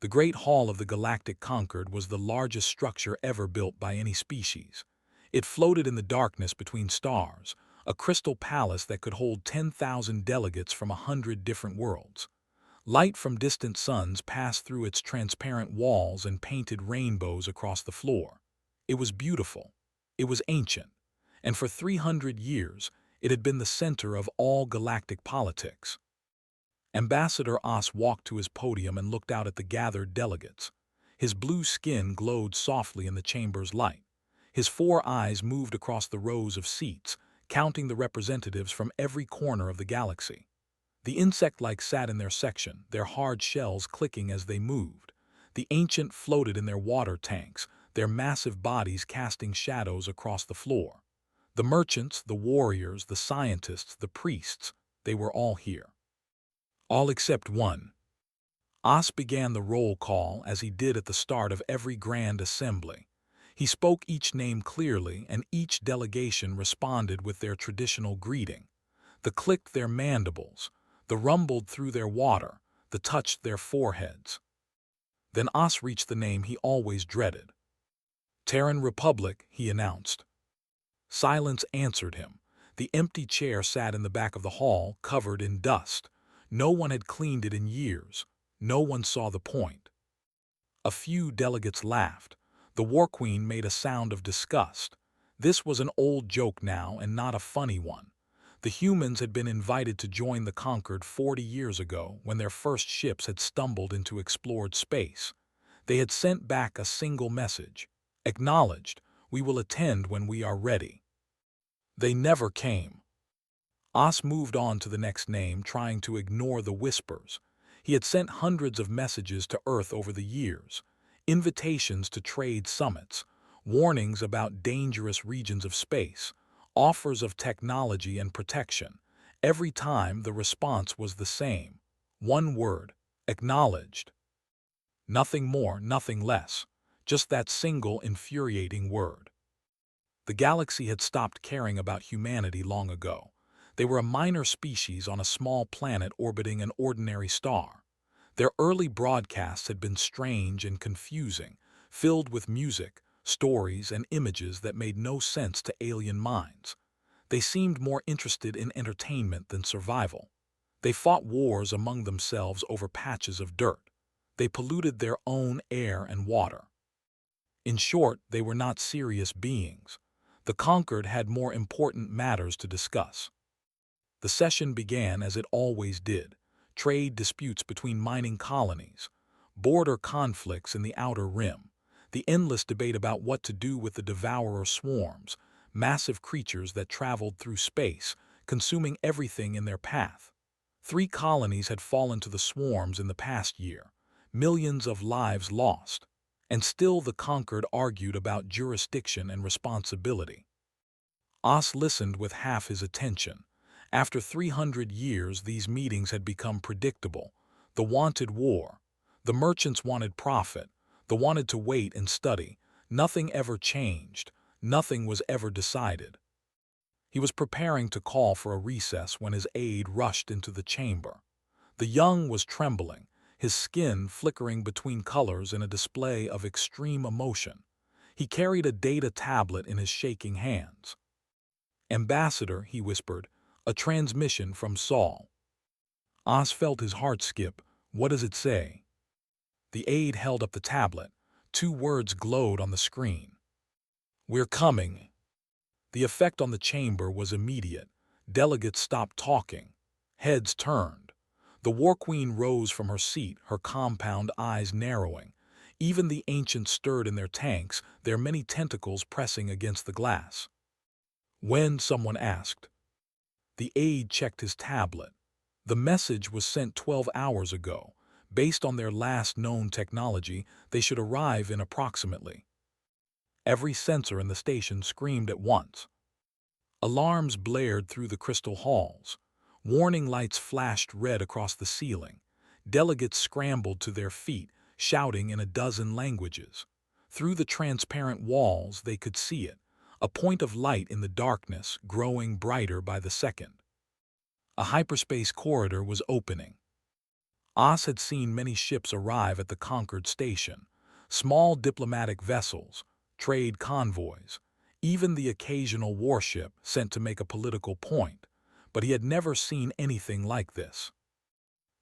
The Great Hall of the Galactic Concord was the largest structure ever built by any species. It floated in the darkness between stars, a crystal palace that could hold 10,000 delegates from 100 different worlds. Light from distant suns passed through its transparent walls and painted rainbows across the floor. It was beautiful. It was ancient. And for 300 years, it had been the center of all galactic politics. Ambassador Os walked to his podium and looked out at the gathered delegates. His blue skin glowed softly in the chamber's light. His 4 eyes moved across the rows of seats, counting the representatives from every corner of the galaxy. The insect-like sat in their section, their hard shells clicking as they moved. The ancient floated in their water tanks, their massive bodies casting shadows across the floor. The merchants, the warriors, the scientists, the priests, they were all here. All except one. Os began the roll call as he did at the start of every grand assembly. He spoke each name clearly, and each delegation responded with their traditional greeting. The clicked their mandibles, the rumbled through their water, the touched their foreheads. Then Os reached the name he always dreaded. Terran Republic, he announced. Silence answered him. The empty chair sat in the back of the hall, covered in dust. No one had cleaned it in years. No one saw the point. A few delegates laughed. The War Queen made a sound of disgust. This was an old joke now, and not a funny one. The humans had been invited to join the Concord 40 years ago when their first ships had stumbled into explored space. They had sent back a single message. Acknowledged, we will attend when we are ready. They never came. Os moved on to the next name, trying to ignore the whispers. He had sent hundreds of messages to Earth over the years. Invitations to trade summits, warnings about dangerous regions of space, offers of technology and protection. Every time the response was the same. One word, acknowledged. Nothing more, nothing less. Just that single infuriating word. The galaxy had stopped caring about humanity long ago. They were a minor species on a small planet orbiting an ordinary star. Their early broadcasts had been strange and confusing, filled with music, stories, and images that made no sense to alien minds. They seemed more interested in entertainment than survival. They fought wars among themselves over patches of dirt. They polluted their own air and water. In short, they were not serious beings. The Conquered had more important matters to discuss. The session began as it always did. Trade disputes between mining colonies, border conflicts in the Outer Rim, the endless debate about what to do with the Devourer swarms, massive creatures that traveled through space, consuming everything in their path. 3 colonies had fallen to the swarms in the past year, millions of lives lost, and still the Conquered argued about jurisdiction and responsibility. Os listened with half his attention. After 300 years, these meetings had become predictable. The wanted war. The merchants wanted profit. The wanted to wait and study. Nothing ever changed. Nothing was ever decided. He was preparing to call for a recess when his aide rushed into the chamber. The young was trembling, his skin flickering between colors in a display of extreme emotion. He carried a data tablet in his shaking hands. "Ambassador," he whispered, "a transmission from Saul." Os felt his heart skip. "What does it say?" The aide held up the tablet. 2 words glowed on the screen. "We're coming." The effect on the chamber was immediate. Delegates stopped talking. Heads turned. The War Queen rose from her seat, her compound eyes narrowing. Even the ancients stirred in their tanks, their many tentacles pressing against the glass. "When?" someone asked. The aide checked his tablet. The message was sent 12 hours ago. Based on their last known technology, they should arrive in approximately. Every sensor in the station screamed at once. Alarms blared through the crystal halls. Warning lights flashed red across the ceiling. Delegates scrambled to their feet, shouting in a dozen languages. Through the transparent walls, they could see it, a point of light in the darkness, growing brighter by the second. A hyperspace corridor was opening. Oz had seen many ships arrive at the conquered station, small diplomatic vessels, trade convoys, even the occasional warship sent to make a political point, but he had never seen anything like this.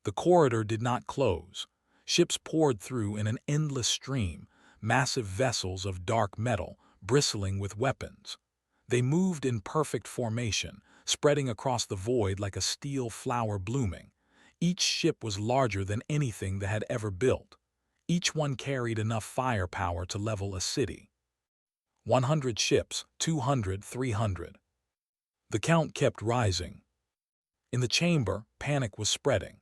The corridor did not close. Ships poured through in an endless stream, massive vessels of dark metal, bristling with weapons. They moved in perfect formation, spreading across the void like a steel flower blooming. Each ship was larger than anything that had ever built. Each one carried enough firepower to level a city. 100 ships, 200, 300. The count kept rising. In the chamber, panic was spreading.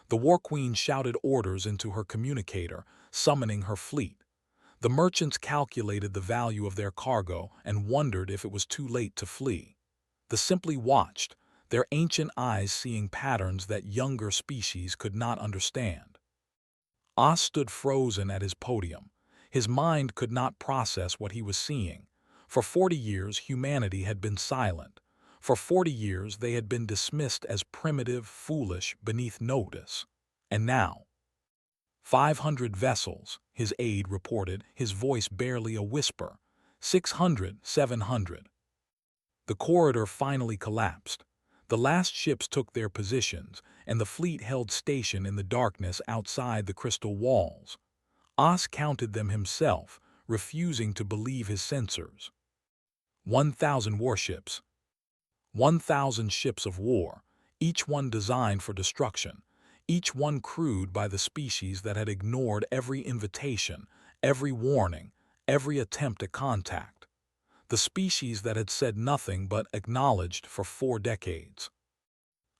The War Queen shouted orders into her communicator, summoning her fleet. The merchants calculated the value of their cargo and wondered if it was too late to flee. They simply watched, their ancient eyes seeing patterns that younger species could not understand. Oz stood frozen at his podium. His mind could not process what he was seeing. For 40 years, humanity had been silent. For 40 years, they had been dismissed as primitive, foolish, beneath notice. And now, 500 vessels, his aide reported, his voice barely a whisper. 600, 700. The corridor finally collapsed. The last ships took their positions, and the fleet held station in the darkness outside the crystal walls. Oz counted them himself, refusing to believe his sensors. 1,000 warships. 1,000 ships of war, each one designed for destruction, each one crewed by the species that had ignored every invitation, every warning, every attempt at contact. The species that had said nothing but acknowledged for 4 decades.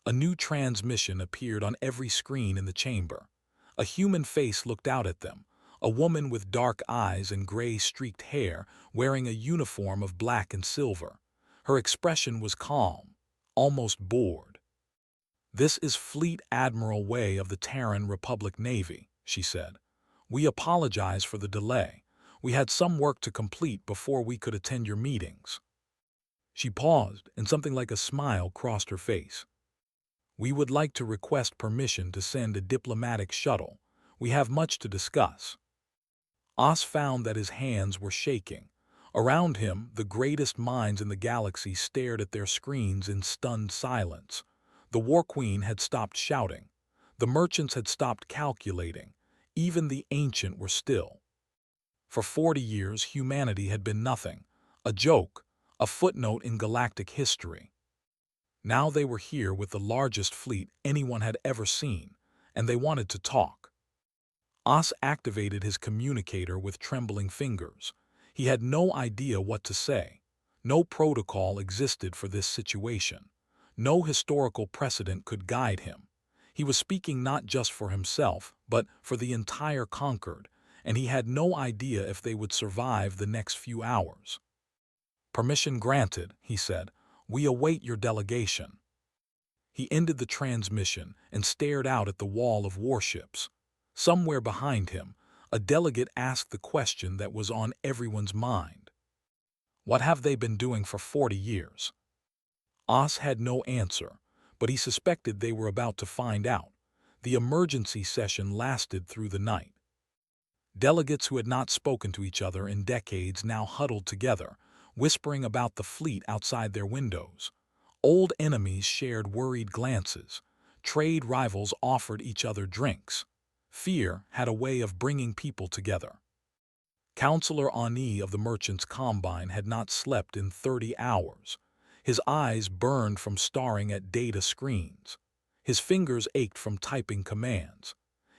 A new transmission appeared on every screen in the chamber. A human face looked out at them, a woman with dark eyes and gray-streaked hair wearing a uniform of black and silver. Her expression was calm, almost bored. "This is Fleet Admiral Wei of the Terran Republic Navy," she said. "We apologize for the delay. We had some work to complete before we could attend your meetings." She paused, and something like a smile crossed her face. "We would like to request permission to send a diplomatic shuttle. We have much to discuss." Oz found that his hands were shaking. Around him, the greatest minds in the galaxy stared at their screens in stunned silence. The War Queen had stopped shouting. The merchants had stopped calculating. Even the ancient were still. For 40 years, humanity had been nothing, a joke, a footnote in galactic history. Now they were here with the largest fleet anyone had ever seen, and they wanted to talk. Oz activated his communicator with trembling fingers. He had no idea what to say. No protocol existed for this situation. No historical precedent could guide him. He was speaking not just for himself, but for the entire conquered, and he had no idea if they would survive the next few hours. "Permission granted," he said. "We await your delegation." He ended the transmission and stared out at the wall of warships. Somewhere behind him, a delegate asked the question that was on everyone's mind. What have they been doing for 40 years? Oz had no answer, but he suspected they were about to find out. The emergency session lasted through the night. Delegates who had not spoken to each other in decades now huddled together, whispering about the fleet outside their windows. Old enemies shared worried glances. Trade rivals offered each other drinks. Fear had a way of bringing people together. Counselor Ani of the Merchants' Combine had not slept in 30 hours. His eyes burned from staring at data screens. His fingers ached from typing commands.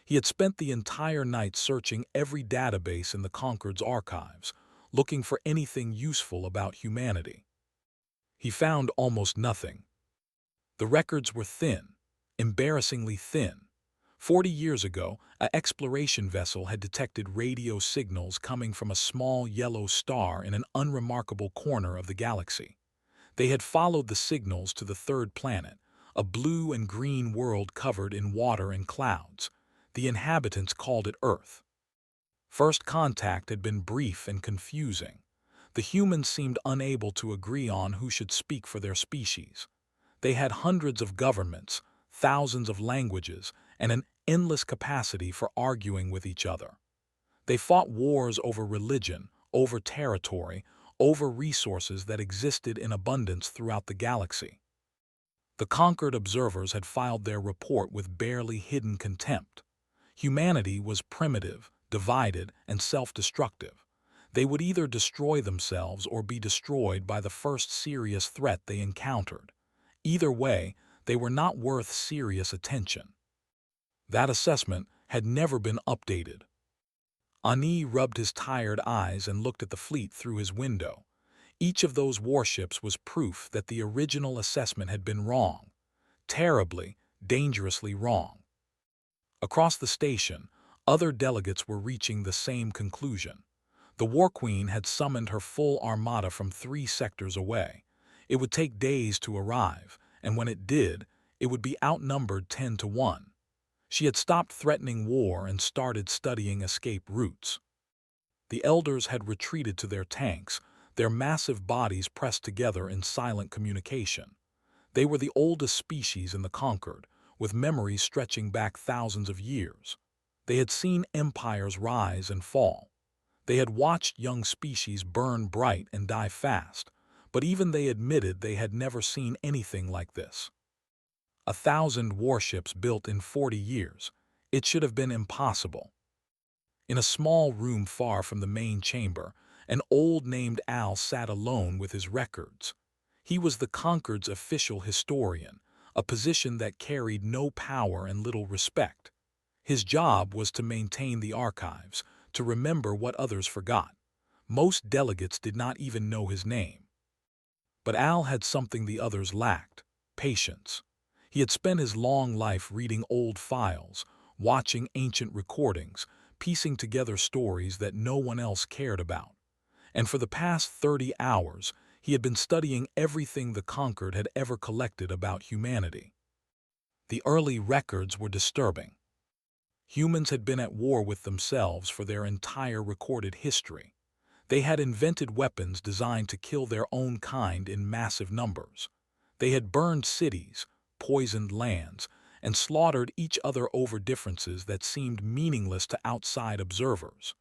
He had spent the entire night searching every database in the Conquered's archives, looking for anything useful about humanity. He found almost nothing. The records were thin, embarrassingly thin. 40 years ago, an exploration vessel had detected radio signals coming from a small yellow star in an unremarkable corner of the galaxy. They had followed the signals to the third planet, a blue and green world covered in water and clouds. The inhabitants called it Earth. First contact had been brief and confusing. The humans seemed unable to agree on who should speak for their species. They had hundreds of governments, thousands of languages, and an endless capacity for arguing with each other. They fought wars over religion, over territory, over resources that existed in abundance throughout the galaxy. The conquered observers had filed their report with barely hidden contempt. Humanity was primitive, divided, and self-destructive. They would either destroy themselves or be destroyed by the first serious threat they encountered. Either way, they were not worth serious attention. That assessment had never been updated. Ani rubbed his tired eyes and looked at the fleet through his window. Each of those warships was proof that the original assessment had been wrong. Terribly, dangerously wrong. Across the station, other delegates were reaching the same conclusion. The War Queen had summoned her full armada from 3 sectors away. It would take days to arrive, and when it did, it would be outnumbered 10-1. She had stopped threatening war and started studying escape routes. The elders had retreated to their tanks, their massive bodies pressed together in silent communication. They were the oldest species in the conquered, with memories stretching back thousands of years. They had seen empires rise and fall. They had watched young species burn bright and die fast, but even they admitted they had never seen anything like this. 1,000 warships built in 40 years. It should have been impossible. In a small room far from the main chamber, an old named Al sat alone with his records. He was the Concord's official historian, a position that carried no power and little respect. His job was to maintain the archives, to remember what others forgot. Most delegates did not even know his name. But Al had something the others lacked: patience. He had spent his long life reading old files, watching ancient recordings, piecing together stories that no one else cared about. And for the past 30 hours, he had been studying everything the Conquered had ever collected about humanity. The early records were disturbing. Humans had been at war with themselves for their entire recorded history. They had invented weapons designed to kill their own kind in massive numbers. They had burned cities, poisoned lands, and slaughtered each other over differences that seemed meaningless to outside observers.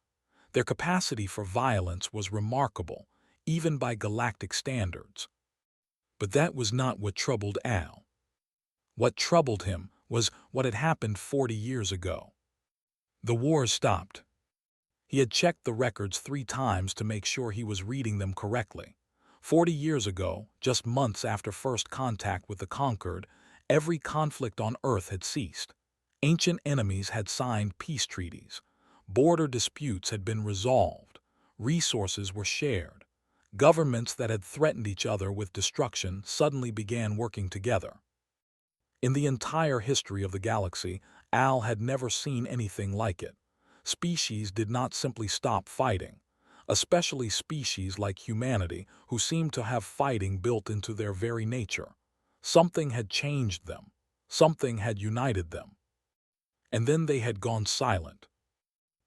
Their capacity for violence was remarkable, even by galactic standards. But that was not what troubled Al. What troubled him was what had happened 40 years ago. The wars stopped. He had checked the records 3 times to make sure he was reading them correctly. 40 years ago, just months after first contact with the Conquered, every conflict on Earth had ceased. Ancient enemies had signed peace treaties. Border disputes had been resolved. Resources were shared. Governments that had threatened each other with destruction suddenly began working together. In the entire history of the galaxy, Al had never seen anything like it. Species did not simply stop fighting, especially species like humanity, who seemed to have fighting built into their very nature. Something had changed them. Something had united them. And then they had gone silent.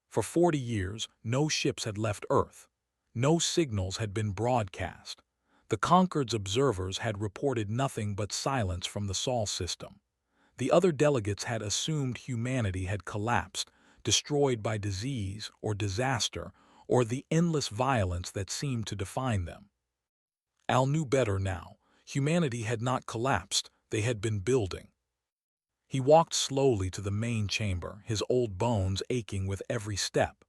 For 40 years, no ships had left Earth. No signals had been broadcast. The Conquered's observers had reported nothing but silence from the Sol system. The other delegates had assumed humanity had collapsed, destroyed by disease or disaster, or the endless violence that seemed to define them. Al knew better now. Humanity had not collapsed, they had been building. He walked slowly to the main chamber, his old bones aching with every step.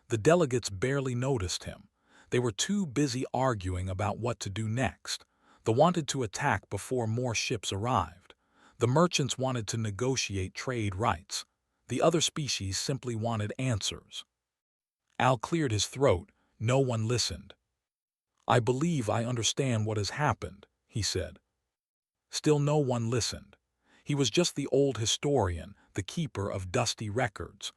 The delegates barely noticed him. They were too busy arguing about what to do next. They wanted to attack before more ships arrived. The merchants wanted to negotiate trade rights. The other species simply wanted answers. Al cleared his throat. No one listened. "I believe I understand what has happened," he said. Still no one listened. He was just the old historian, the keeper of dusty records.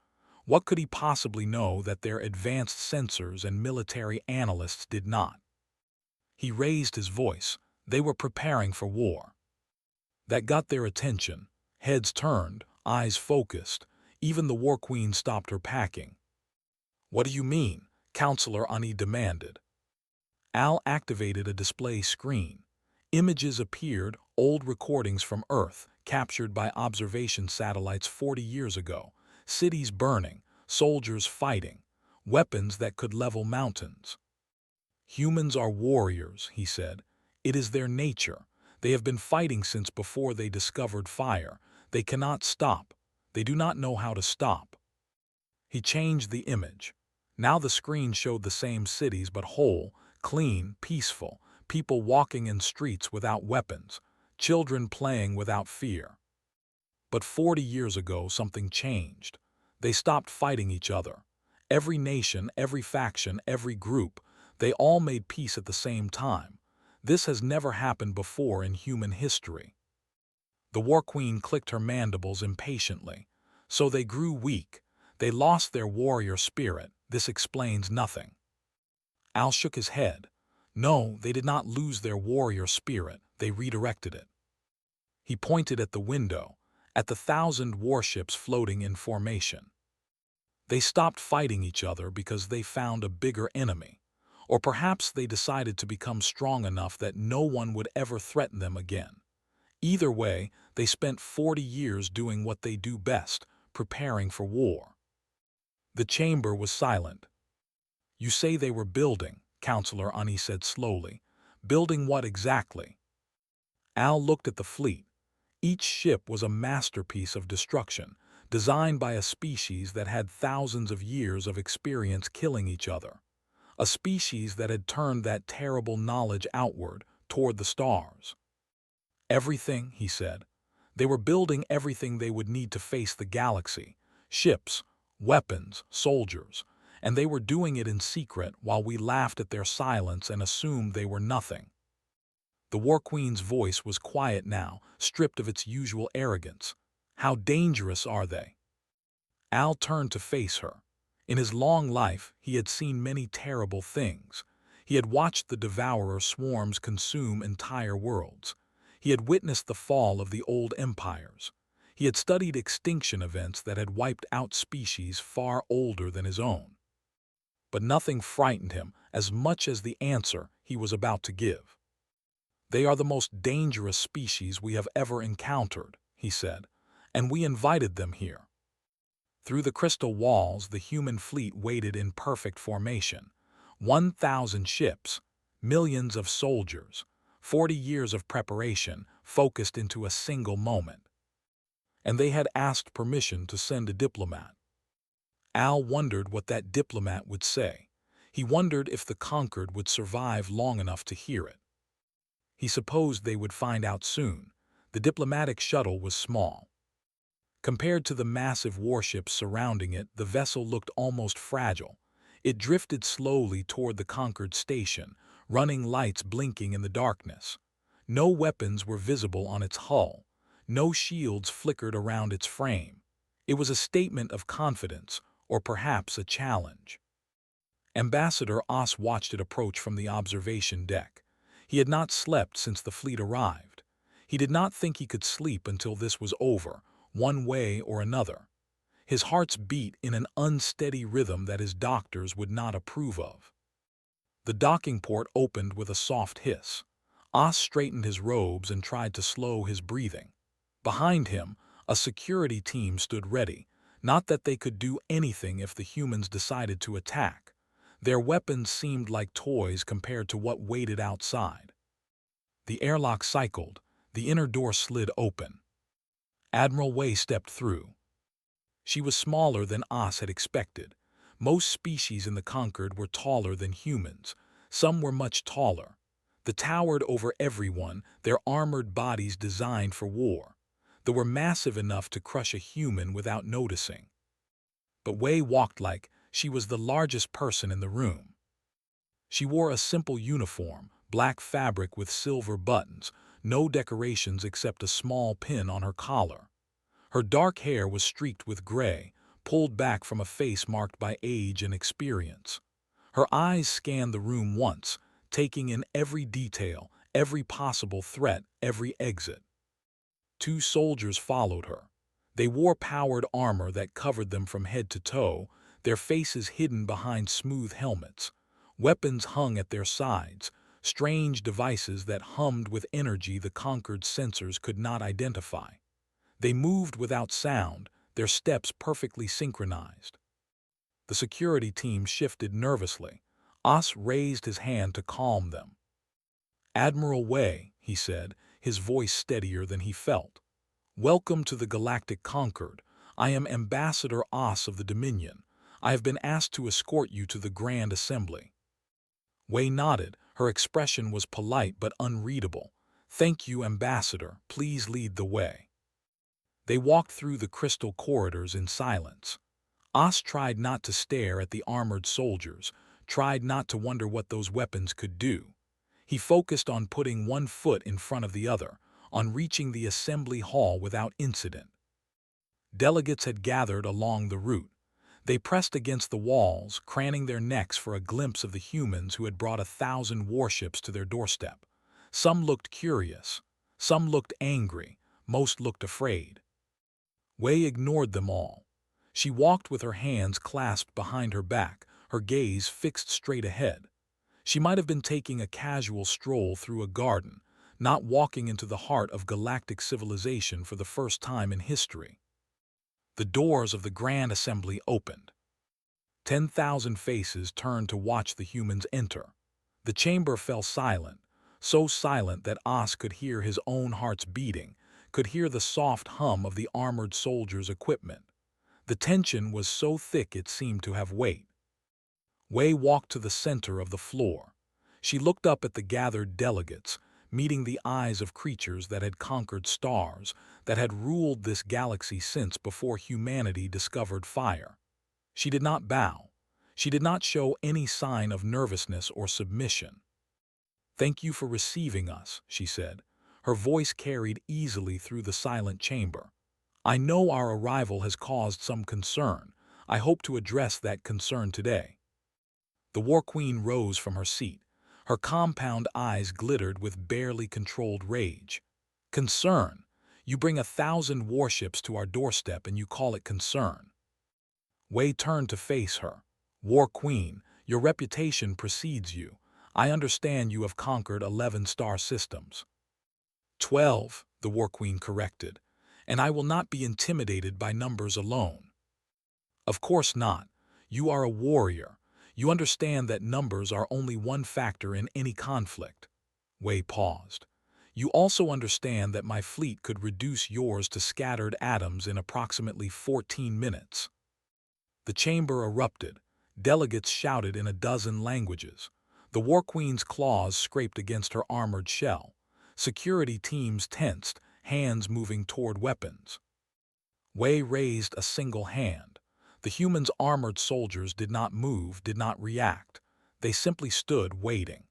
What could he possibly know that their advanced sensors and military analysts did not? He raised his voice. They were preparing for war. That got their attention. Heads turned, eyes focused. Even the War Queen stopped her packing. "What do you mean?" Counselor Ani demanded. Al activated a display screen. Images appeared, old recordings from Earth, captured by observation satellites 40 years ago, cities burning, soldiers fighting, weapons that could level mountains. Humans are warriors, he said. It is their nature. They have been fighting since before they discovered fire. They cannot stop. They do not know how to stop. He changed the image. Now the screen showed the same cities but whole, clean, peaceful, people walking in streets without weapons, children playing without fear. But 40 years ago something changed. They stopped fighting each other. Every nation, every faction, every group, they all made peace at the same time. This has never happened before in human history. The War Queen clicked her mandibles impatiently. So they grew weak. They lost their warrior spirit. This explains nothing. Al shook his head. No, they did not lose their warrior spirit. They redirected it. He pointed at the window, at the 1,000 warships floating in formation. They stopped fighting each other because they found a bigger enemy. Or perhaps they decided to become strong enough that no one would ever threaten them again. Either way, they spent 40 years doing what they do best, preparing for war. The chamber was silent. You say they were building, Counselor Ani said slowly. Building what exactly? Al looked at the fleet. Each ship was a masterpiece of destruction, designed by a species that had thousands of years of experience killing each other. A species that had turned that terrible knowledge outward, toward the stars. Everything, he said. They were building everything they would need to face the galaxy. Ships, weapons, soldiers. And they were doing it in secret while we laughed at their silence and assumed they were nothing. The War Queen's voice was quiet now, stripped of its usual arrogance. How dangerous are they? Al turned to face her. In his long life, he had seen many terrible things. He had watched the devourer swarms consume entire worlds. He had witnessed the fall of the old empires. He had studied extinction events that had wiped out species far older than his own. But nothing frightened him as much as the answer he was about to give. They are the most dangerous species we have ever encountered, he said, and we invited them here. Through the crystal walls, the human fleet waited in perfect formation. 1,000 ships, millions of soldiers, 40 years of preparation focused into a single moment. And they had asked permission to send a diplomat. Al wondered what that diplomat would say. He wondered if the conquered would survive long enough to hear it. He supposed they would find out soon. The diplomatic shuttle was small. Compared to the massive warships surrounding it, the vessel looked almost fragile. It drifted slowly toward the conquered station, running lights blinking in the darkness. No weapons were visible on its hull. No shields flickered around its frame. It was a statement of confidence, or perhaps a challenge. Ambassador Os watched it approach from the observation deck. He had not slept since the fleet arrived. He did not think he could sleep until this was over, one way or another. His heart's beat in an unsteady rhythm that his doctors would not approve of. The docking port opened with a soft hiss. Os straightened his robes and tried to slow his breathing. Behind him, a security team stood ready, not that they could do anything if the humans decided to attack. Their weapons seemed like toys compared to what waited outside. The airlock cycled. The inner door slid open. Admiral Wei stepped through. She was smaller than Os had expected. Most species in the conquered were taller than humans. Some were much taller. They towered over everyone, their armored bodies designed for war. They were massive enough to crush a human without noticing. But Wei walked like she was the largest person in the room. She wore a simple uniform, black fabric with silver buttons, no decorations except a small pin on her collar. Her dark hair was streaked with gray, pulled back from a face marked by age and experience. Her eyes scanned the room once, taking in every detail, every possible threat, every exit. 2 soldiers followed her. They wore powered armor that covered them from head to toe, their faces hidden behind smooth helmets. Weapons hung at their sides, strange devices that hummed with energy the conquered sensors could not identify. They moved without sound, their steps perfectly synchronized. The security team shifted nervously. Os raised his hand to calm them. "Admiral Wei," he said, his voice steadier than he felt. "Welcome to the Galactic Concord. I am Ambassador Os of the Dominion. I have been asked to escort you to the Grand Assembly." Wei nodded. Her expression was polite but unreadable. "Thank you, Ambassador. Please lead the way." They walked through the crystal corridors in silence. Os tried not to stare at the armored soldiers, tried not to wonder what those weapons could do. He focused on putting one foot in front of the other, on reaching the assembly hall without incident. Delegates had gathered along the route. They pressed against the walls, craning their necks for a glimpse of the humans who had brought 1,000 warships to their doorstep. Some looked curious, some looked angry, most looked afraid. Wei ignored them all. She walked with her hands clasped behind her back, her gaze fixed straight ahead. She might have been taking a casual stroll through a garden, not walking into the heart of galactic civilization for the first time in history. The doors of the Grand Assembly opened. 10,000 faces turned to watch the humans enter. The chamber fell silent, so silent that Os could hear his own heart's beating, could hear the soft hum of the armored soldiers' equipment. The tension was so thick it seemed to have weight. Wei walked to the center of the floor. She looked up at the gathered delegates, meeting the eyes of creatures that had conquered stars, that had ruled this galaxy since before humanity discovered fire. She did not bow. She did not show any sign of nervousness or submission. "Thank you for receiving us," she said. Her voice carried easily through the silent chamber. "I know our arrival has caused some concern. I hope to address that concern today." The War Queen rose from her seat. Her compound eyes glittered with barely controlled rage. "Concern? You bring 1,000 warships to our doorstep and you call it concern?" Wei turned to face her. "War Queen, your reputation precedes you. I understand you have conquered 11 star systems." 12, the War Queen corrected. "And I will not be intimidated by numbers alone." "Of course not. You are a warrior. You understand that numbers are only one factor in any conflict." Wei paused. "You also understand that my fleet could reduce yours to scattered atoms in approximately 14 minutes. The chamber erupted. Delegates shouted in a dozen languages. The War Queen's claws scraped against her armored shell. Security teams tensed, hands moving toward weapons. Wei raised a single hand. The humans' armored soldiers did not move, did not react. They simply stood waiting.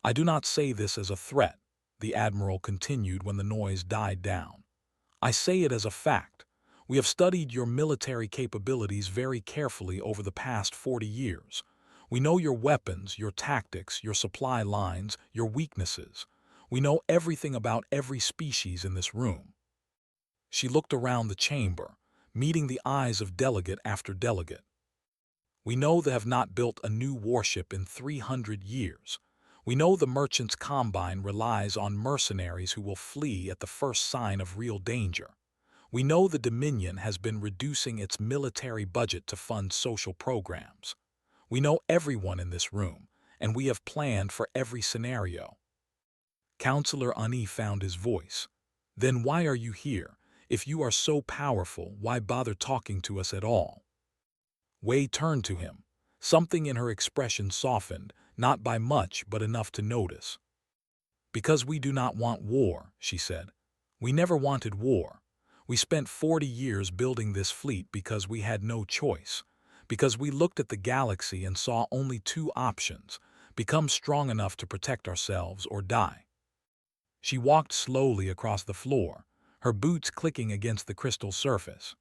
"I do not say this as a threat," the Admiral continued when the noise died down. "I say it as a fact. We have studied your military capabilities very carefully over the past 40 years. We know your weapons, your tactics, your supply lines, your weaknesses. We know everything about every species in this room." She looked around the chamber, meeting the eyes of delegate after delegate. "We know they have not built a new warship in 300 years. We know the Merchant's Combine relies on mercenaries who will flee at the first sign of real danger. We know the Dominion has been reducing its military budget to fund social programs. We know everyone in this room, and we have planned for every scenario." Counselor Ani found his voice. "Then why are you here? If you are so powerful, why bother talking to us at all?" Wei turned to him. Something in her expression softened, not by much but enough to notice. "Because we do not want war," she said. "We never wanted war. We spent 40 years building this fleet because we had no choice, because we looked at the galaxy and saw only two options: become strong enough to protect ourselves or die." She walked slowly across the floor, her boots clicking against the crystal surface.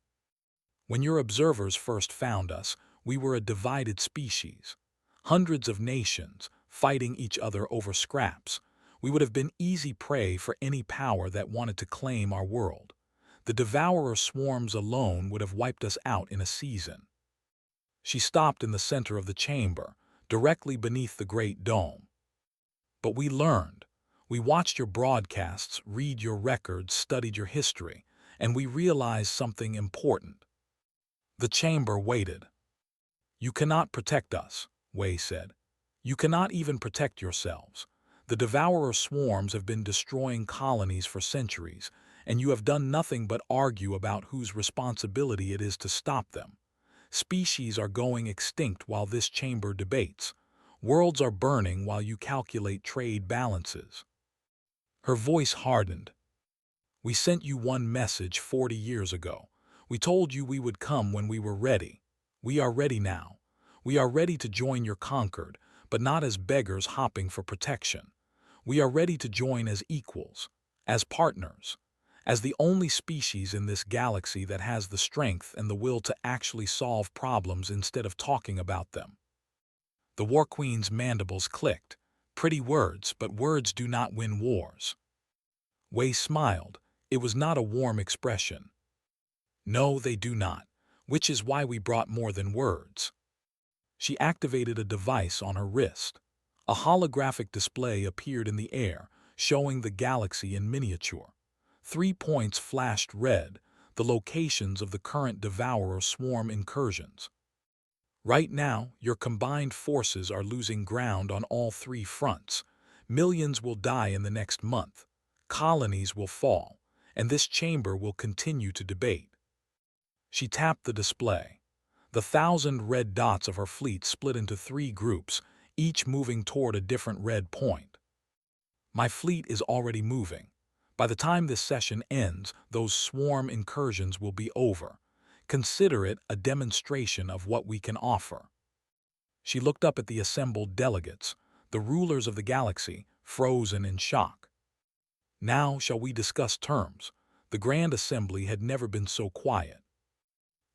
"When your observers first found us, we were a divided species. Hundreds of nations, fighting each other over scraps. We would have been easy prey for any power that wanted to claim our world. The devourer swarms alone would have wiped us out in a season." She stopped in the center of the chamber, directly beneath the great dome. "But we learned. We watched your broadcasts, read your records, studied your history, and we realized something important. The chamber waited. "You cannot protect us," Wei said. "You cannot even protect yourselves. The devourer swarms have been destroying colonies for centuries, and you have done nothing but argue about whose responsibility it is to stop them. Species are going extinct while this chamber debates. Worlds are burning while you calculate trade balances." Her voice hardened. "We sent you one message 40 years ago. We told you we would come when we were ready. We are ready now. We are ready to join your conquered, but not as beggars hopping for protection. We are ready to join as equals, as partners, as the only species in this galaxy that has the strength and the will to actually solve problems instead of talking about them." The War Queen's mandibles clicked. "Pretty words, but words do not win wars." Wei smiled. It was not a warm expression. "No, they do not, which is why we brought more than words." She activated a device on her wrist. A holographic display appeared in the air, showing the galaxy in miniature. 3 points flashed red, the locations of the current devourer swarm incursions. "Right now, your combined forces are losing ground on all 3 fronts. Millions will die in the next month. Colonies will fall, and this chamber will continue to debate." She tapped the display. The 1,000 red dots of her fleet split into 3 groups, each moving toward a different red point. "My fleet is already moving. By the time this session ends, those swarm incursions will be over. Consider it a demonstration of what we can offer." She looked up at the assembled delegates, the rulers of the galaxy, frozen in shock. "Now shall we discuss terms?" The Grand Assembly had never been so quiet.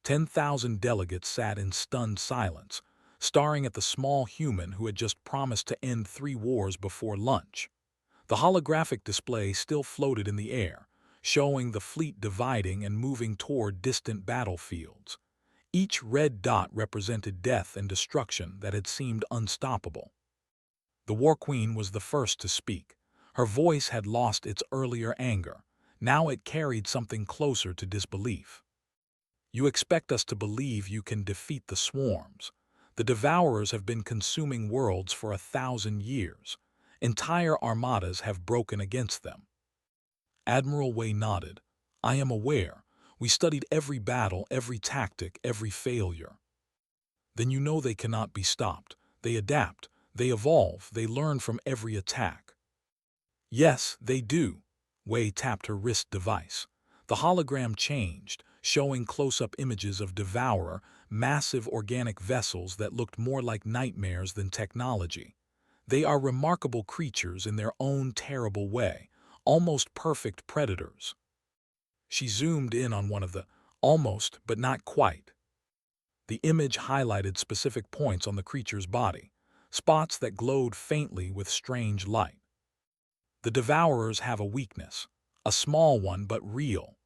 10,000 delegates sat in stunned silence, staring at the small human who had just promised to end 3 wars before lunch. The holographic display still floated in the air, showing the fleet dividing and moving toward distant battlefields. Each red dot represented death and destruction that had seemed unstoppable. The War Queen was the first to speak. Her voice had lost its earlier anger. Now it carried something closer to disbelief. "You expect us to believe you can defeat the swarms. The devourers have been consuming worlds for 1,000 years. Entire armadas have broken against them." Admiral Wei nodded. "I am aware. We studied every battle, every tactic, every failure." "Then you know they cannot be stopped. They adapt, they evolve, they learn from every attack." "Yes, they do." Wei tapped her wrist device. The hologram changed, showing close-up images of Devourer, massive organic vessels that looked more like nightmares than technology. "They are remarkable creatures in their own terrible way, almost perfect predators." She zoomed in on one of the almost, but not quite. The image highlighted specific points on the creature's body, spots that glowed faintly with strange light. "The Devourers have a weakness, a small one but real.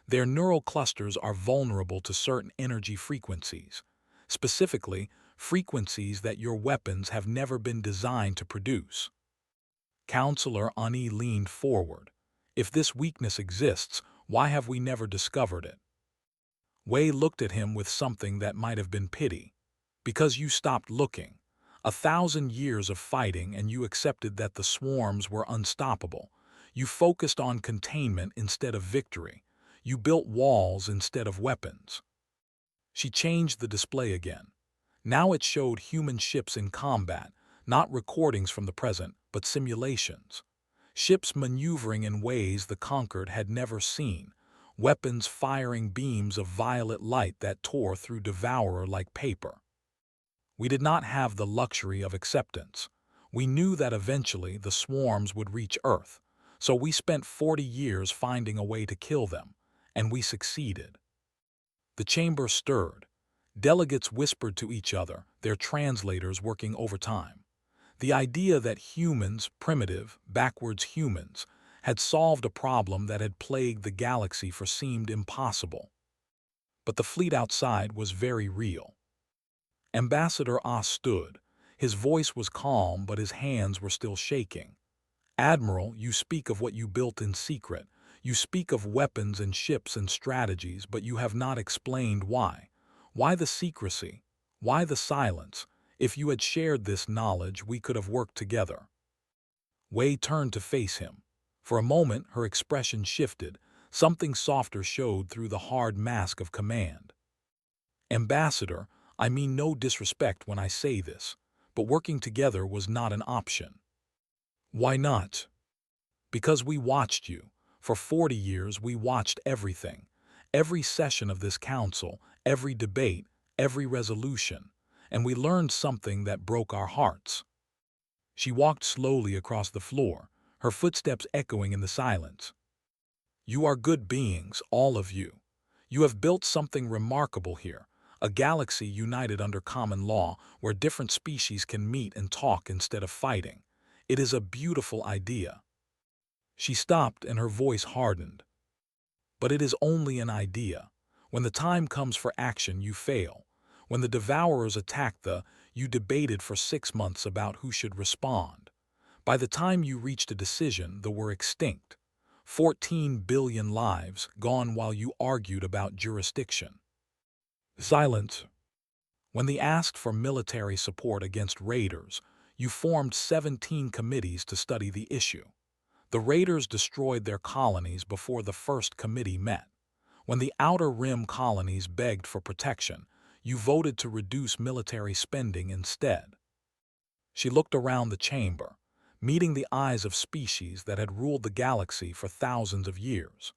Their neural clusters are vulnerable to certain energy frequencies, specifically frequencies that your weapons have never been designed to produce." Counselor Ani leaned forward. "If this weakness exists, why have we never discovered it?" Wei looked at him with something that might have been pity. "Because you stopped looking. 1,000 years of fighting and you accepted that the swarms were unstoppable. You focused on containment instead of victory. You built walls instead of weapons." She changed the display again. Now it showed human ships in combat, not recordings from the present, but simulations. Ships maneuvering in ways the conquered had never seen, weapons firing beams of violet light that tore through Devourer like paper. "We did not have the luxury of acceptance. We knew that eventually the swarms would reach Earth, so we spent 40 years finding a way to kill them, and we succeeded." The chamber stirred. Delegates whispered to each other, their translators working overtime. The idea that humans, primitive, backwards humans, had solved a problem that had plagued the galaxy for seemed impossible. But the fleet outside was very real. Ambassador Ah stood. His voice was calm, but his hands were still shaking. "Admiral, you speak of what you built in secret. You speak of weapons and ships and strategies, but you have not explained why. Why the secrecy? Why the silence? If you had shared this knowledge, we could have worked together." Wei turned to face him. For a moment, her expression shifted. Something softer showed through the hard mask of command. "Ambassador, I mean no disrespect when I say this, but working together was not an option." "Why not?" "Because we watched you. For 40 years we watched everything. Every session of this council, every debate, every resolution. And we learned something that broke our hearts." She walked slowly across the floor, her footsteps echoing in the silence. "You are good beings, all of you. You have built something remarkable here, a galaxy united under common law where different species can meet and talk instead of fighting. It is a beautiful idea." She stopped and her voice hardened. "But it is only an idea. When the time comes for action, you fail. When the Devourers attacked you debated for 6 months about who should respond. By the time you reached a decision, they were extinct. 14 billion lives gone while you argued about jurisdiction." Silence. "When they asked for military support against raiders, you formed 17 committees to study the issue. The raiders destroyed their colonies before the first committee met. When the Outer Rim colonies begged for protection, you voted to reduce military spending instead." She looked around the chamber, meeting the eyes of species that had ruled the galaxy for thousands of years.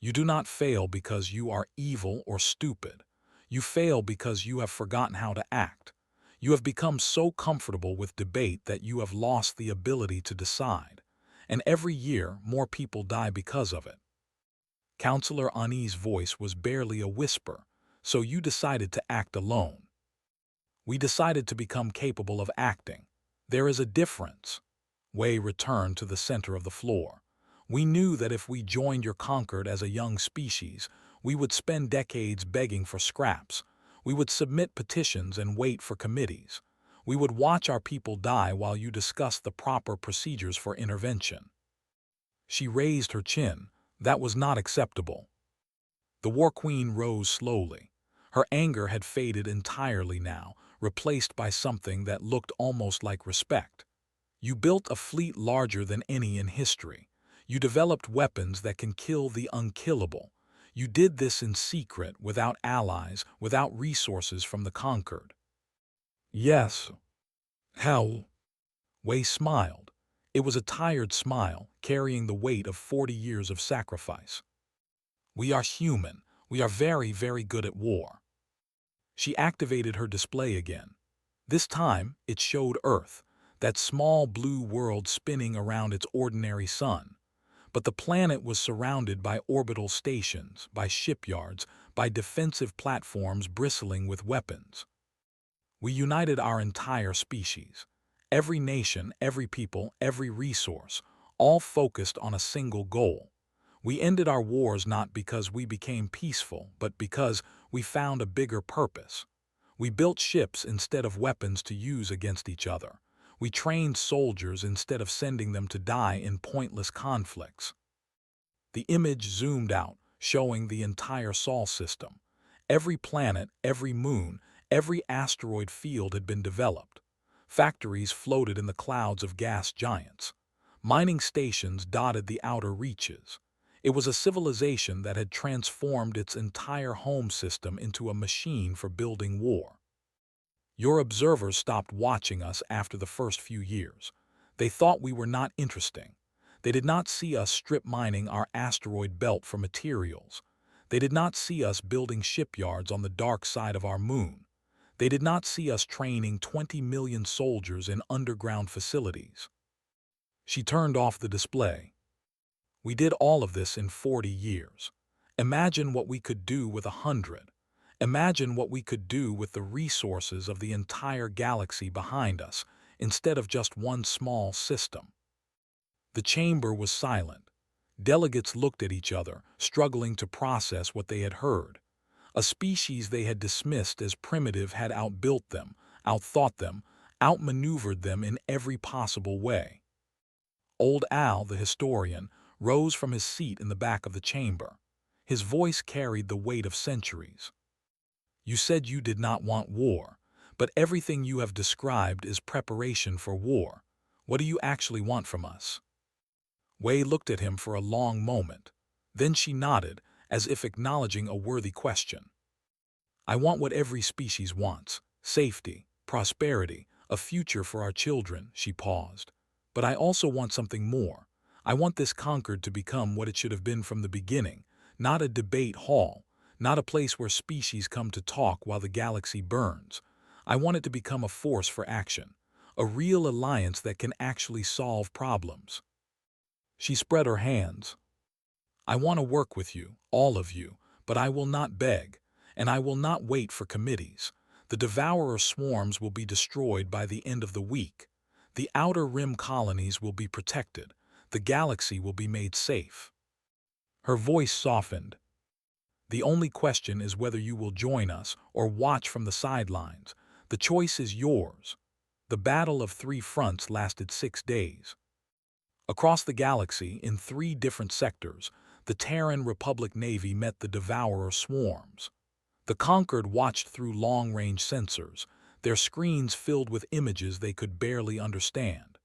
"You do not fail because you are evil or stupid. You fail because you have forgotten how to act. You have become so comfortable with debate that you have lost the ability to decide. And every year, more people die because of it." Counselor Ani's voice was barely a whisper. "So you decided to act alone." "We decided to become capable of acting. There is a difference." Wei returned to the center of the floor. "We knew that if we joined your conquered as a young species, we would spend decades begging for scraps. We would submit petitions and wait for committees. We would watch our people die while you discussed the proper procedures for intervention." She raised her chin. That was not acceptable. The War Queen rose slowly. Her anger had faded entirely now, replaced by something that looked almost like respect. "You built a fleet larger than any in history. You developed weapons that can kill the unkillable. You did this in secret, without allies, without resources from the conquered." "Yes." "How?" Wei smiled. It was a tired smile, carrying the weight of 40 years of sacrifice. "We are human. We are very, very good at war." She activated her display again. This time, it showed Earth, that small blue world spinning around its ordinary sun. But the planet was surrounded by orbital stations, by shipyards, by defensive platforms bristling with weapons. We united our entire species. Every nation, every people, every resource, all focused on a single goal. We ended our wars not because we became peaceful, but because we found a bigger purpose. We built ships instead of weapons to use against each other. We trained soldiers instead of sending them to die in pointless conflicts. The image zoomed out, showing the entire Sol system. Every planet, every moon, every asteroid field had been developed. Factories floated in the clouds of gas giants. Mining stations dotted the outer reaches. It was a civilization that had transformed its entire home system into a machine for building war. Your observers stopped watching us after the first few years. They thought we were not interesting. They did not see us strip mining our asteroid belt for materials. They did not see us building shipyards on the dark side of our moon. They did not see us training 20 million soldiers in underground facilities. She turned off the display. We did all of this in 40 years. Imagine what we could do with 100. Imagine what we could do with the resources of the entire galaxy behind us, instead of just one small system. The chamber was silent. Delegates looked at each other, struggling to process what they had heard. A species they had dismissed as primitive had outbuilt them, outthought them, outmaneuvered them in every possible way. Old Al, the historian, rose from his seat in the back of the chamber. His voice carried the weight of centuries. "You said you did not want war, but everything you have described is preparation for war. What do you actually want from us?" Wei looked at him for a long moment. Then she nodded, as if acknowledging a worthy question. "I want what every species wants: safety, prosperity, a future for our children," she paused. "But I also want something more. I want this Concord to become what it should have been from the beginning, not a debate hall, not a place where species come to talk while the galaxy burns. I want it to become a force for action, a real alliance that can actually solve problems." She spread her hands. "I want to work with you, all of you, but I will not beg, and I will not wait for committees. The Devourer swarms will be destroyed by the end of the week. The Outer Rim colonies will be protected. The galaxy will be made safe." Her voice softened. "The only question is whether you will join us or watch from the sidelines. The choice is yours." The Battle of Three Fronts lasted 6 days. Across the galaxy, in 3 different sectors, the Terran Republic Navy met the Devourer swarms. The Conquered watched through long-range sensors, their screens filled with images they could barely understand.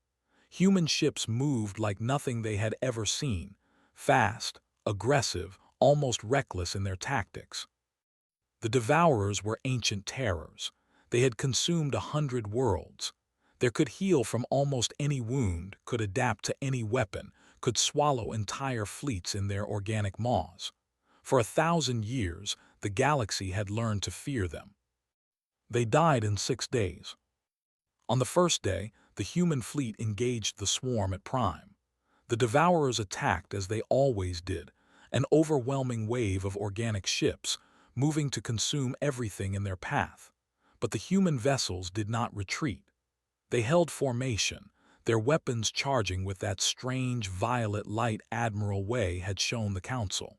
Human ships moved like nothing they had ever seen, fast, aggressive, almost reckless in their tactics. The Devourers were ancient terrors. They had consumed 100 worlds. They could heal from almost any wound, could adapt to any weapon, could swallow entire fleets in their organic maws. For 1,000 years, the galaxy had learned to fear them. They died in 6 days. On the first day, the human fleet engaged the swarm at prime. The Devourers attacked as they always did, an overwhelming wave of organic ships, moving to consume everything in their path. But the human vessels did not retreat. They held formation, their weapons charging with that strange violet light Admiral Wei had shown the Council.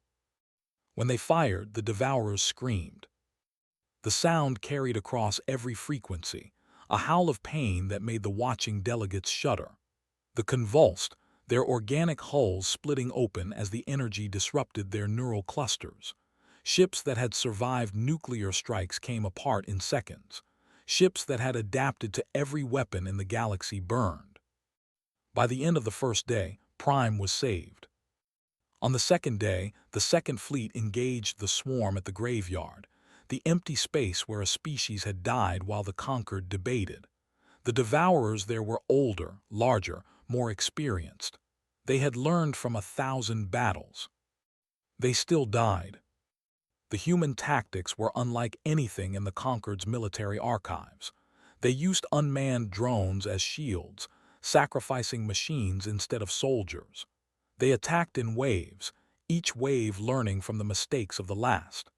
When they fired, the Devourers screamed. The sound carried across every frequency, a howl of pain that made the watching delegates shudder. They convulsed, their organic hulls splitting open as the energy disrupted their neural clusters. Ships that had survived nuclear strikes came apart in seconds. Ships that had adapted to every weapon in the galaxy burned. By the end of the first day, Prime was saved. On the second day, the Second Fleet engaged the swarm at the graveyard, the empty space where a species had died while the Conquered debated. The Devourers there were older, larger, more experienced. They had learned from 1,000 battles. They still died. The human tactics were unlike anything in the Conquered's military archives. They used unmanned drones as shields, sacrificing machines instead of soldiers. They attacked in waves, each wave learning from the mistakes of the last.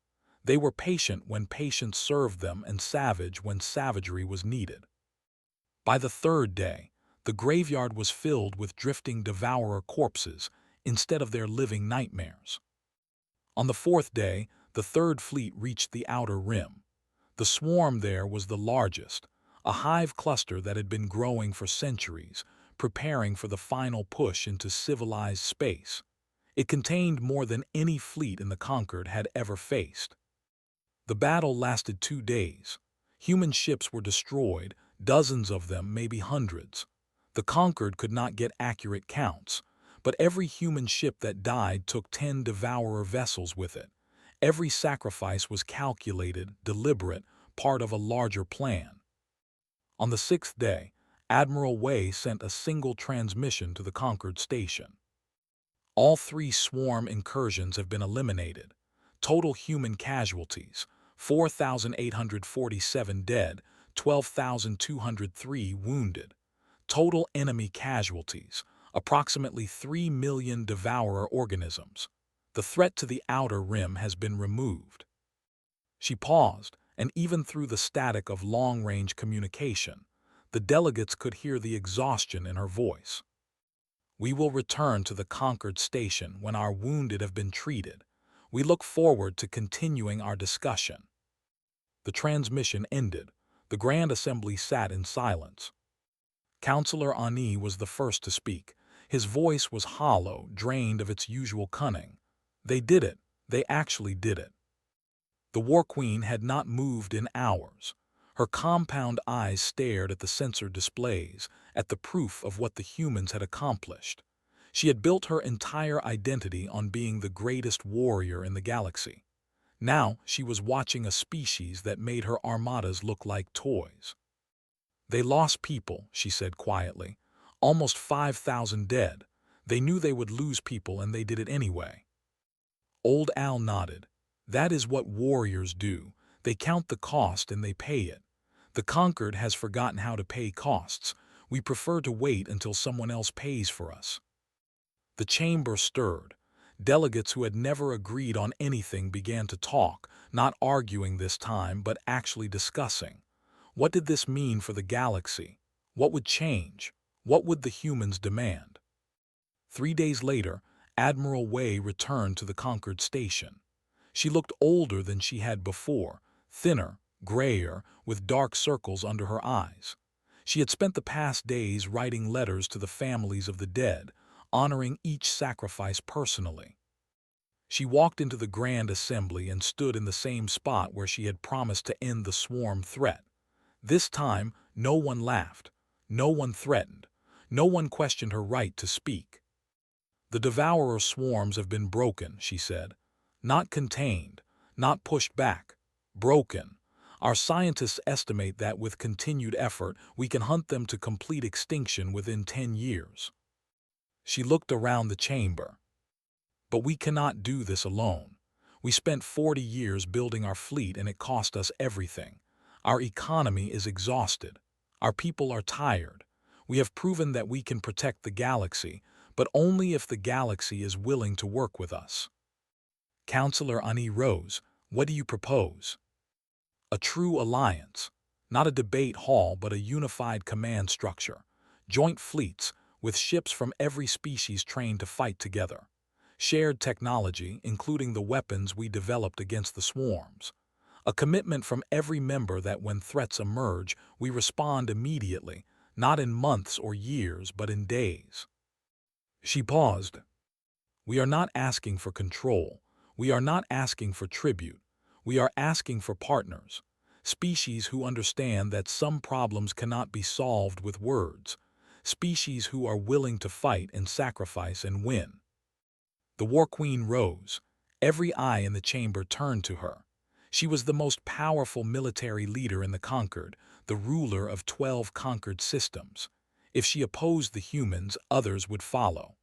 They were patient when patience served them and savage when savagery was needed. By the third day, the graveyard was filled with drifting Devourer corpses instead of their living nightmares. On the fourth day, the Third Fleet reached the Outer Rim. The swarm there was the largest, a hive cluster that had been growing for centuries, preparing for the final push into civilized space. It contained more than any fleet in the Conquered had ever faced. The battle lasted 2 days. Human ships were destroyed, dozens of them, maybe hundreds. The Conquered could not get accurate counts, but every human ship that died took 10 Devourer vessels with it. Every sacrifice was calculated, deliberate, part of a larger plan. On the 6th day, Admiral Wei sent a single transmission to the Conquered station. All 3 swarm incursions have been eliminated. Total human casualties: 4,847 dead, 12,203 wounded. Total enemy casualties: approximately 3 million Devourer organisms. The threat to the Outer Rim has been removed. She paused, and even through the static of long-range communication, the delegates could hear the exhaustion in her voice. "We will return to the Conquered station when our wounded have been treated. We look forward to continuing our discussion." The transmission ended. The Grand Assembly sat in silence. Councillor Ani was the first to speak. His voice was hollow, drained of its usual cunning. They did it. They actually did it. The War Queen had not moved in hours. Her compound eyes stared at the sensor displays, at the proof of what the humans had accomplished. She had built her entire identity on being the greatest warrior in the galaxy. Now she was watching a species that made her armadas look like toys. They lost people, she said quietly. Almost 5,000 dead. They knew they would lose people and they did it anyway. Old Al nodded. That is what warriors do. They count the cost and they pay it. The conquered has forgotten how to pay costs. We prefer to wait until someone else pays for us. The chamber stirred. Delegates who had never agreed on anything began to talk, not arguing this time, but actually discussing. What did this mean for the galaxy? What would change? What would the humans demand? 3 days later, Admiral Wei returned to the conquered station. She looked older than she had before, thinner, grayer, with dark circles under her eyes. She had spent the past days writing letters to the families of the dead, honoring each sacrifice personally. She walked into the Grand Assembly and stood in the same spot where she had promised to end the swarm threat. This time, no one laughed, no one threatened, no one questioned her right to speak. The devourer swarms have been broken, she said. Not contained, not pushed back, broken. Our scientists estimate that with continued effort, we can hunt them to complete extinction within 10 years. She looked around the chamber. But we cannot do this alone. We spent 40 years building our fleet and it cost us everything. Our economy is exhausted. Our people are tired. We have proven that we can protect the galaxy, but only if the galaxy is willing to work with us. Counselor Ani rose. What do you propose? A true alliance. Not a debate hall, but a unified command structure. Joint fleets, with ships from every species trained to fight together. Shared technology, including the weapons we developed against the swarms. A commitment from every member that when threats emerge, we respond immediately, not in months or years, but in days. She paused. We are not asking for control. We are not asking for tribute. We are asking for partners. Species who understand that some problems cannot be solved with words. Species who are willing to fight and sacrifice and win. The War Queen rose. Every eye in the chamber turned to her. She was the most powerful military leader in the conquered, the ruler of 12 conquered systems. If she opposed the humans, others would follow.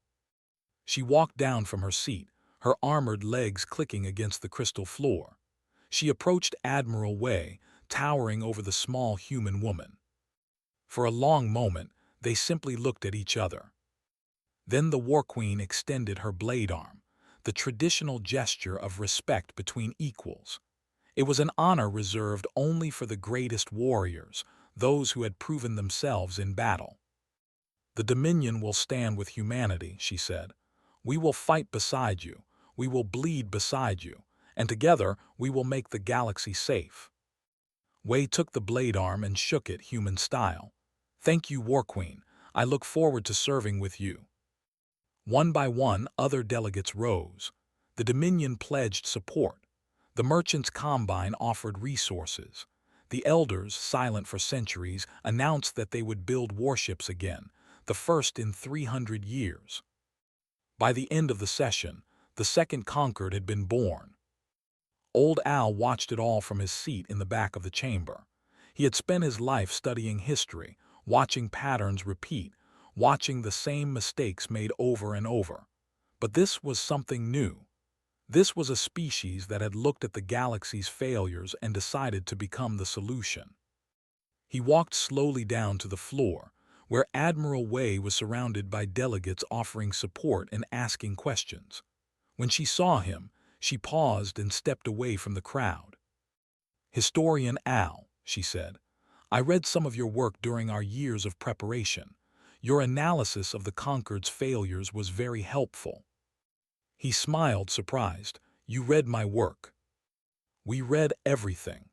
She walked down from her seat, her armored legs clicking against the crystal floor. She approached Admiral Wei, towering over the small human woman. For a long moment, they simply looked at each other. Then the War Queen extended her blade arm, the traditional gesture of respect between equals. It was an honor reserved only for the greatest warriors, those who had proven themselves in battle. The Dominion will stand with humanity, she said. We will fight beside you, we will bleed beside you, and together we will make the galaxy safe. Wei took the blade arm and shook it human style. Thank you, War Queen. I look forward to serving with you. One by one, other delegates rose. The Dominion pledged support. The Merchants' Combine offered resources. The Elders, silent for centuries, announced that they would build warships again, the first in 300 years. By the end of the session, the second Conquered had been born. Old Al watched it all from his seat in the back of the chamber. He had spent his life studying history, watching patterns repeat, watching the same mistakes made over and over. But this was something new. This was a species that had looked at the galaxy's failures and decided to become the solution. He walked slowly down to the floor, where Admiral Wei was surrounded by delegates offering support and asking questions. When she saw him, she paused and stepped away from the crowd. Historian Al, she said, I read some of your work during our years of preparation. Your analysis of the Conquered's failures was very helpful. He smiled, surprised. You read my work. We read everything.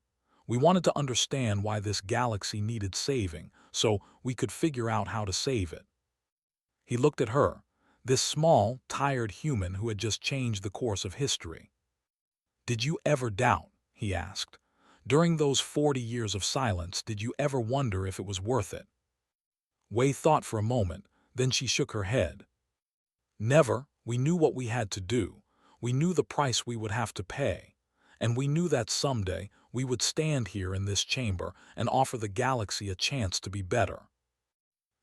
We wanted to understand why this galaxy needed saving, so we could figure out how to save it. He looked at her. this small, tired human who had just changed the course of history. "Did you ever doubt?" he asked. "During those 40 years of silence, did you ever wonder if it was worth it?" Wei thought for a moment, then she shook her head. "Never. We knew what we had to do. We knew the price we would have to pay. And we knew that someday we would stand here in this chamber and offer the galaxy a chance to be better."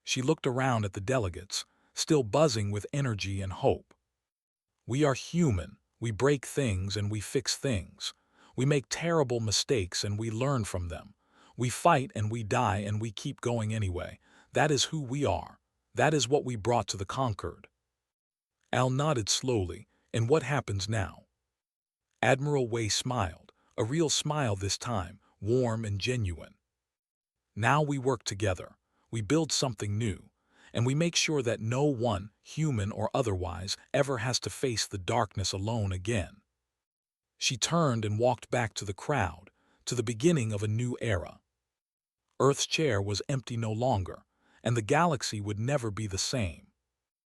She looked around at the delegates, still buzzing with energy and hope. "We are human. We break things and we fix things. We make terrible mistakes and we learn from them. We fight and we die and we keep going anyway. That is who we are. That is what we brought to the conquered." Al nodded slowly. "And what happens now?" Admiral Wei smiled, a real smile this time, warm and genuine. "Now we work together. We build something new. And we make sure that no one, human or otherwise, ever has to face the darkness alone again." She turned and walked back to the crowd, to the beginning of a new era. Earth's chair was empty no longer, and the galaxy would never be the same.